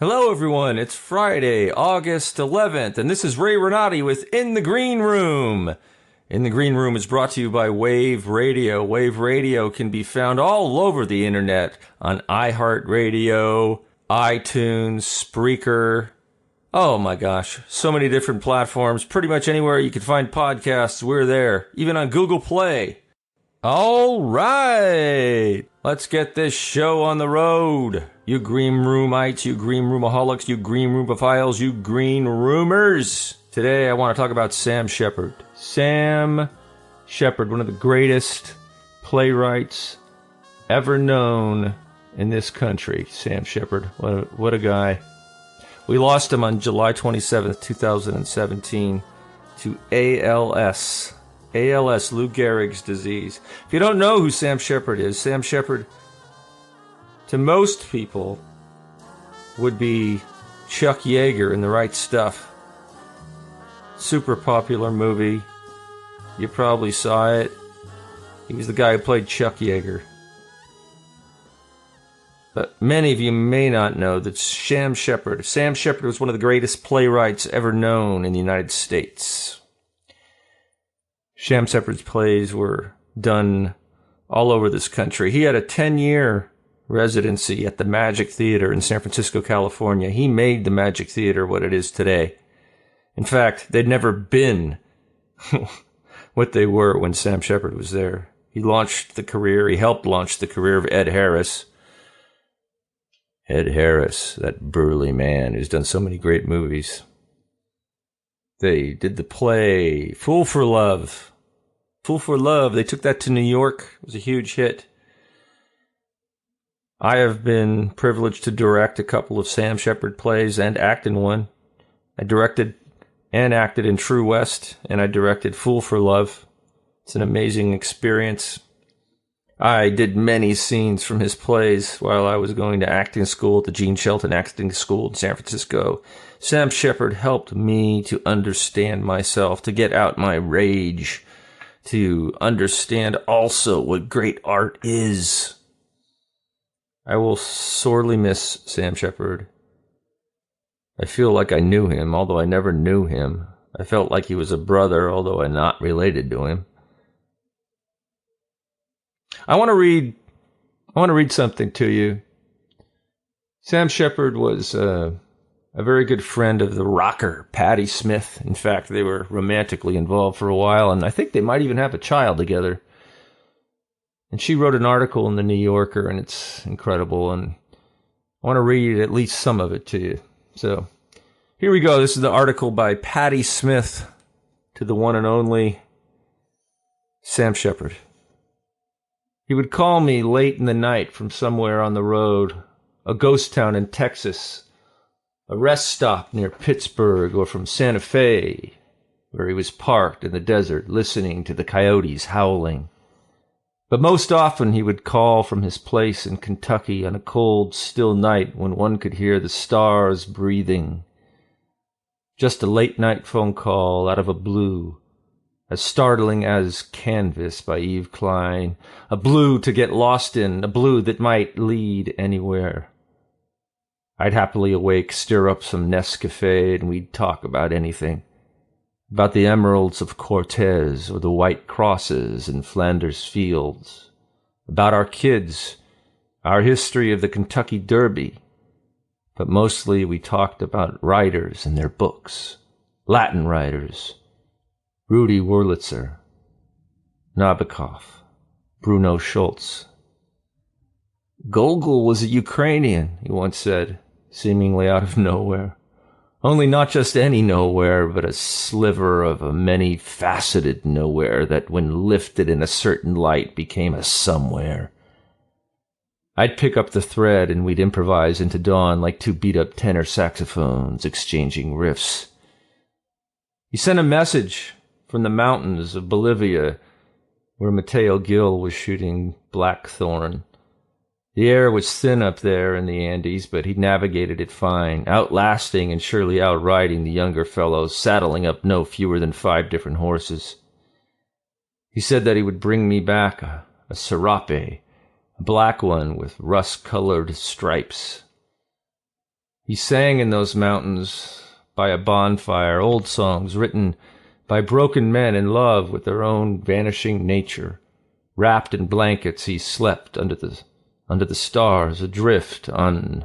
Hello, everyone. It's Friday, August 11th, and this is Ray Renati with In the Green Room. In the Green Room is brought to you by Wave Radio. Wave Radio can be found all over the internet on iHeartRadio, iTunes, Spreaker. Oh my gosh, so many different platforms. Pretty much anywhere you can find podcasts, we're there. Even on Google Play. All right, let's get this show on the road. You green roomites, you green roomaholics, you green roomophiles, you green roomers. Today I want to talk about Sam Shepard. Sam Shepard, one of the greatest playwrights ever known in this country. Sam Shepard, what a guy. We lost him on July 27th, 2017 to ALS. ALS, Lou Gehrig's disease. If you don't know who Sam Shepard is, Sam Shepard, to most people, would be Chuck Yeager in The Right Stuff. Super popular movie. You probably saw it. He was the guy who played Chuck Yeager. But many of you may not know that Sam Shepard was one of the greatest playwrights ever known in the United States. Sam Shepard's plays were done all over this country. He had a 10-year residency at the Magic Theater in San Francisco, California. He made the Magic Theater what it is today. In fact, they'd never been what they were when Sam Shepard was there. He helped launch the career of Ed Harris. Ed Harris, that burly man who's done so many great movies. They did the play Fool for Love. Fool for Love, they took that to New York. It was a huge hit. I have been privileged to direct a couple of Sam Shepard plays and act in one. I directed and acted in True West, and I directed Fool for Love. It's an amazing experience. I did many scenes from his plays while I was going to acting school at the Gene Shelton Acting School in San Francisco. Sam Shepard helped me to understand myself, to get out my rage, to understand also what great art is. I will sorely miss Sam Shepard. I feel like I knew him, although I never knew him. I felt like he was a brother, although I'm not related to him. I want to read something to you. Sam Shepard was a very good friend of the rocker Patti Smith. In fact, they were romantically involved for a while, and I think they might even have a child together. And she wrote an article in the New Yorker, and it's incredible, and I want to read at least some of it to you. So, here we go. This is the article by Patti Smith to the one and only Sam Shepard. He would call me late in the night from somewhere on the road, a ghost town in Texas, a rest stop near Pittsburgh, or from Santa Fe, where he was parked in the desert listening to the coyotes howling. But most often he would call from his place in Kentucky on a cold, still night when one could hear the stars breathing. Just a late-night phone call out of a blue, as startling as Canvas by Eve Klein, a blue to get lost in, a blue that might lead anywhere. I'd happily awake, stir up some Nescafe, and we'd talk about anything. About the emeralds of Cortez or the white crosses in Flanders fields. About our kids, our history of the Kentucky Derby. But mostly we talked about writers and their books. Latin writers. Rudy Wurlitzer, Nabokov, Bruno Schultz. Gogol was a Ukrainian, he once said, seemingly out of nowhere. Only not just any nowhere, but a sliver of a many-faceted nowhere that, when lifted in a certain light, became a somewhere. I'd pick up the thread and we'd improvise into dawn like two beat-up tenor saxophones exchanging riffs. He sent a message from the mountains of Bolivia, where Mateo Gil was shooting blackthorn. The air was thin up there in the Andes, but he navigated it fine, outlasting and surely outriding the younger fellows, saddling up no fewer than 5 different horses. He said that he would bring me back a serape, a black one with rust-colored stripes. He sang in those mountains by a bonfire, old songs written by broken men in love with their own vanishing nature. Wrapped in blankets, he slept under the stars, adrift on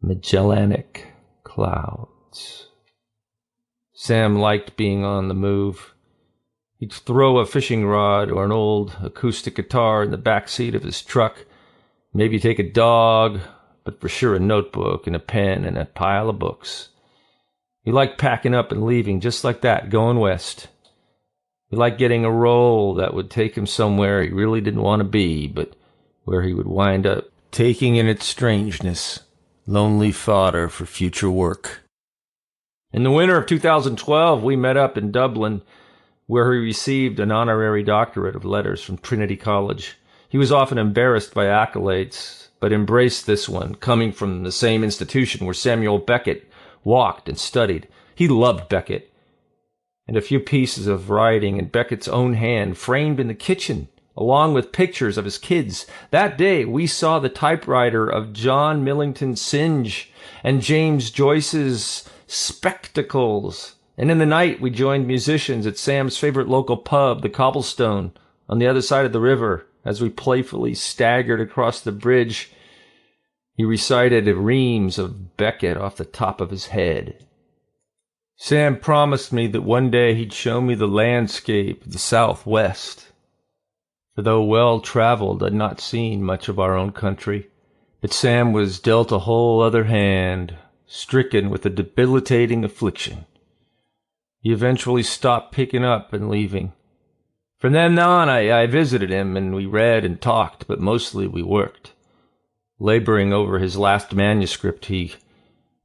Magellanic clouds. Sam liked being on the move. He'd throw a fishing rod or an old acoustic guitar in the back seat of his truck, maybe take a dog, but for sure a notebook and a pen and a pile of books. He liked packing up and leaving just like that, going west. He liked getting a role that would take him somewhere he really didn't want to be, but where he would wind up taking in its strangeness, lonely fodder for future work. In the winter of 2012, we met up in Dublin, where he received an honorary doctorate of letters from Trinity College. He was often embarrassed by accolades, but embraced this one, coming from the same institution where Samuel Beckett walked and studied. He loved Beckett, and a few pieces of writing in Beckett's own hand framed in the kitchen, along with pictures of his kids. That day, we saw the typewriter of John Millington Synge and James Joyce's Spectacles. And in the night, we joined musicians at Sam's favorite local pub, the Cobblestone, on the other side of the river. As we playfully staggered across the bridge, he recited reams of Beckett off the top of his head. Sam promised me that one day he'd show me the landscape of the Southwest. For though well-traveled, I'd not seen much of our own country. But Sam was dealt a whole other hand, stricken with a debilitating affliction. He eventually stopped picking up and leaving. From then on, I visited him, and we read and talked, but mostly we worked. Laboring over his last manuscript, he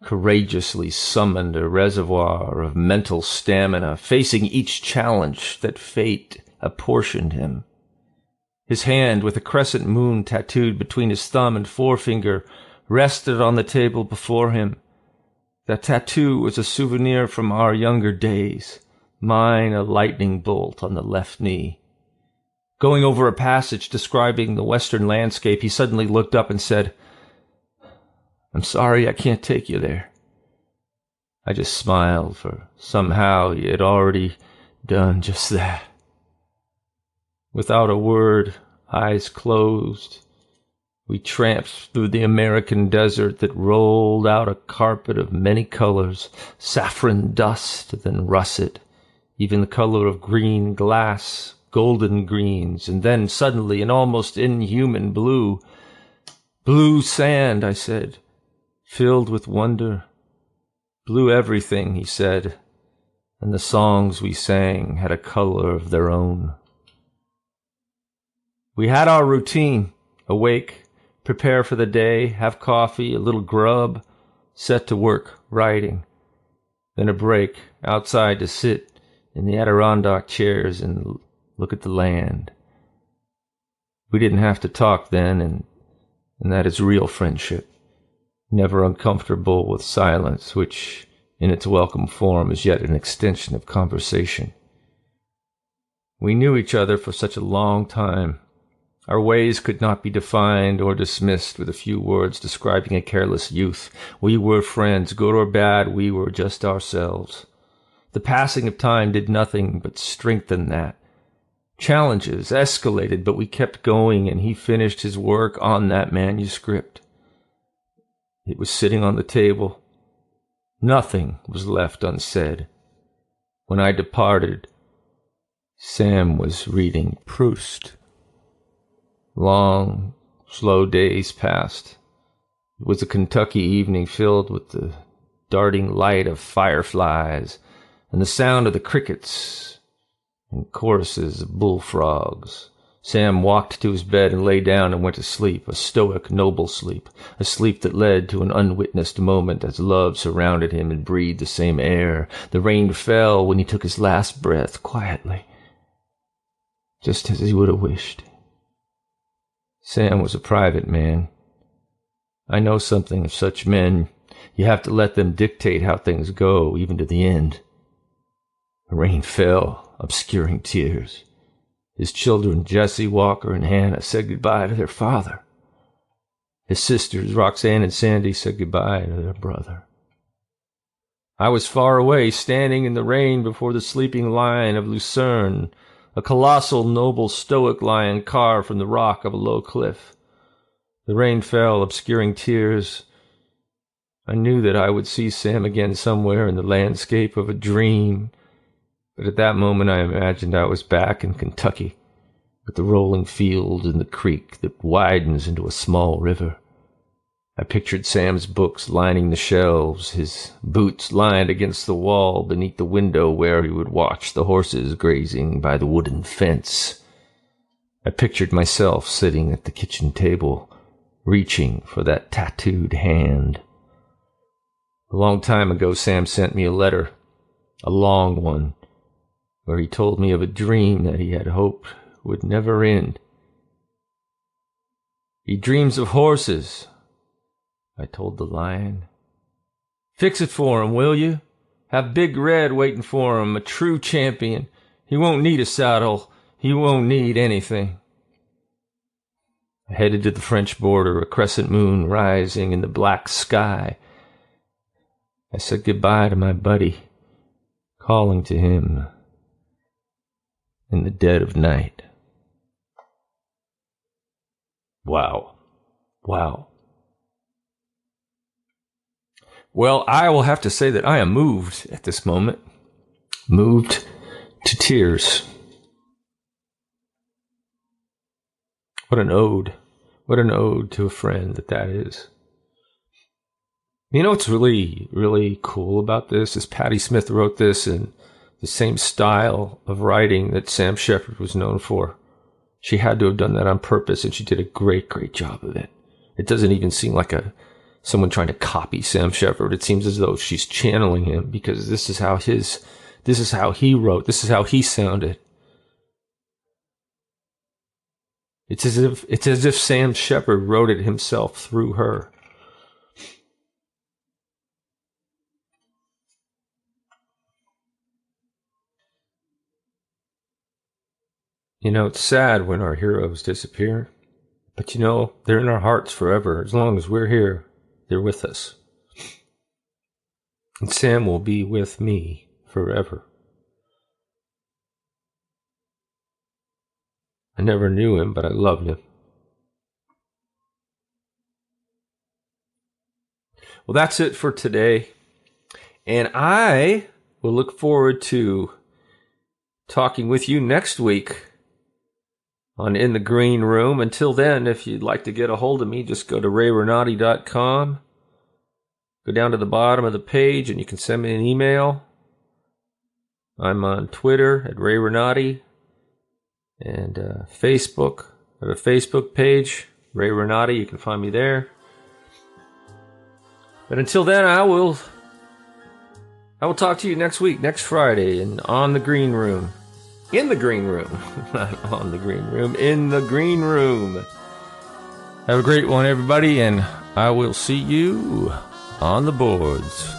courageously summoned a reservoir of mental stamina, facing each challenge that fate apportioned him. His hand, with a crescent moon tattooed between his thumb and forefinger, rested on the table before him. That tattoo was a souvenir from our younger days, mine a lightning bolt on the left knee. Going over a passage describing the western landscape, he suddenly looked up and said, "I'm sorry I can't take you there." I just smiled, for somehow he had already done just that. Without a word, eyes closed, we tramped through the American desert that rolled out a carpet of many colors, saffron dust, then russet, even the color of green glass, golden greens, and then suddenly an almost inhuman blue. "Blue sand," I said, filled with wonder. "Blue everything," he said, and the songs we sang had a color of their own. We had our routine: awake, prepare for the day, have coffee, a little grub, set to work writing. Then a break, outside to sit in the Adirondack chairs and look at the land. We didn't have to talk then, and that is real friendship. Never uncomfortable with silence, which, in its welcome form, is yet an extension of conversation. We knew each other for such a long time. Our ways could not be defined or dismissed with a few words describing a careless youth. We were friends, good or bad, we were just ourselves. The passing of time did nothing but strengthen that. Challenges escalated, but we kept going, and he finished his work on that manuscript. It was sitting on the table. Nothing was left unsaid. When I departed, Sam was reading Proust. Long, slow days passed. It was a Kentucky evening filled with the darting light of fireflies and the sound of the crickets and choruses of bullfrogs. Sam walked to his bed and lay down and went to sleep, a stoic, noble sleep, a sleep that led to an unwitnessed moment as love surrounded him and breathed the same air. The rain fell when he took his last breath quietly, just as he would have wished. Sam was a private man. I know something of such men. You have to let them dictate how things go, even to the end. The rain fell, obscuring tears. His children, Jesse, Walker, and Hannah, said goodbye to their father. His sisters, Roxanne and Sandy, said goodbye to their brother. I was far away, standing in the rain before the sleeping lion of Lucerne, a colossal, noble, stoic lion carved from the rock of a low cliff. The rain fell, obscuring tears. I knew that I would see Sam again somewhere in the landscape of a dream, but at that moment I imagined I was back in Kentucky, with the rolling field and the creek that widens into a small river. I pictured Sam's books lining the shelves, his boots lined against the wall beneath the window where he would watch the horses grazing by the wooden fence. I pictured myself sitting at the kitchen table, reaching for that tattooed hand. A long time ago, Sam sent me a letter, a long one, where he told me of a dream that he had hoped would never end. He dreams of horses, I told the lion. Fix it for him, will you? Have Big Red waiting for him, a true champion. He won't need a saddle. He won't need anything. I headed to the French border, a crescent moon rising in the black sky. I said goodbye to my buddy, calling to him in the dead of night. Wow. Wow. Well, I will have to say that I am moved at this moment. Moved to tears. What an ode. What an ode to a friend that is. You know what's really, really cool about this is Patti Smith wrote this in the same style of writing that Sam Shepard was known for. She had to have done that on purpose, and she did a great, great job of it. It doesn't even seem like someone trying to copy Sam Shepard. It seems as though she's channeling him, because this is how he wrote, this is how he sounded. It's as if Sam Shepard wrote it himself through her. You know, it's sad when our heroes disappear, but you know, they're in our hearts forever. As long as we're here, they're with us. And Sam will be with me forever. I never knew him, but I loved him. Well, that's it for today. And I will look forward to talking with you next week on In the Green Room. Until then, if you'd like to get a hold of me, just go to rayrenati.com. Go down to the bottom of the page and you can send me an email. I'm on Twitter at rayrenati and Facebook. I have a Facebook page, Ray Renati. You can find me there. But until then, I will talk to you next week, next Friday, and on the Green Room. In the Green Room. Not on the Green Room. In the Green Room. Have a great one, everybody, and I will see you on the boards.